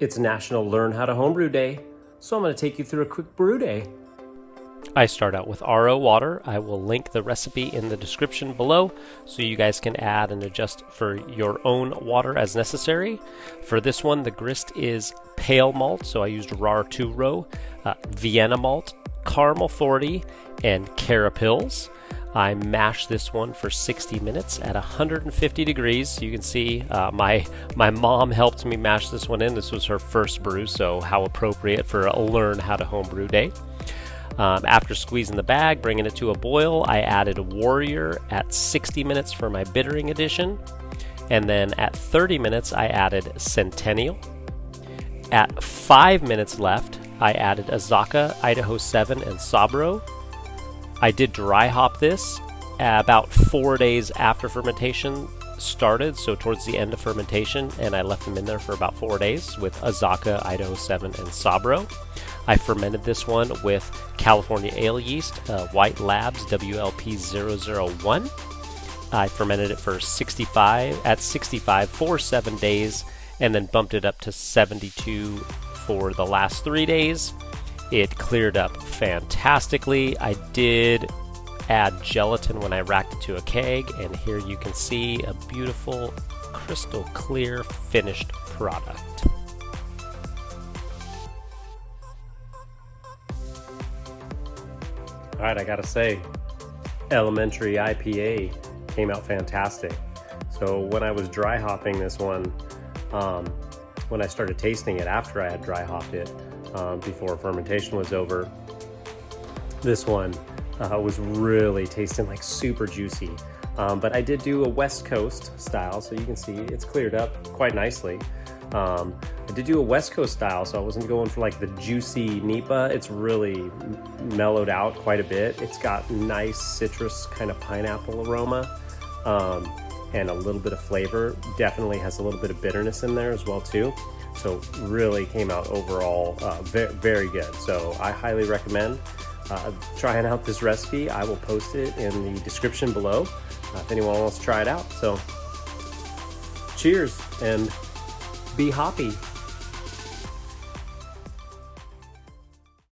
It's National Learn How to Homebrew Day, so I'm going to take you through a quick brew day. I start out with RO water. I will link the recipe in the description below so you guys can add and adjust for your own water as necessary. For this one, the grist is pale malt, so I used RAR 2-row, Vienna malt, caramel 40, and Carapils. I mashed this one for 60 minutes at 150 degrees. You can see my mom helped me mash this one in. This was her first brew, so how appropriate for a Learn How to Homebrew Day. After squeezing the bag, bringing it to a boil, I added Warrior at 60 minutes for my bittering addition. And then at 30 minutes, I added Centennial. At 5 minutes left, I added Azacca, Idaho 7, and Sabro. I did dry hop this about 4 days after fermentation started, so towards the end of fermentation, and I left them in there for about 4 days with Azacca, Idaho 7, and Sabro. I fermented this one with California ale yeast, White Labs WLP 001. I fermented it for 65 for 7 days, and then bumped it up to 72 for the last 3 days. It cleared up fantastically. I did add gelatin when I racked it to a keg, and here you can see a beautiful crystal clear finished product. All right, I gotta say, Elementary IPA came out fantastic. So when I was dry hopping this one, when I started tasting it after I had dry hopped it, before fermentation was over, this one was really tasting like super juicy. But I did do a West Coast style, so you can see it's cleared up quite nicely. I did do a West Coast style, so I wasn't going for like the juicy Nipa. It's really mellowed out quite a bit. It's got nice citrus kind of pineapple aroma, and a little bit of flavor. Definitely has a little bit of bitterness in there as well too. So really came out overall very good. So I highly recommend trying out this recipe. I will post it in the description below if anyone wants to try it out. So cheers and be hoppy.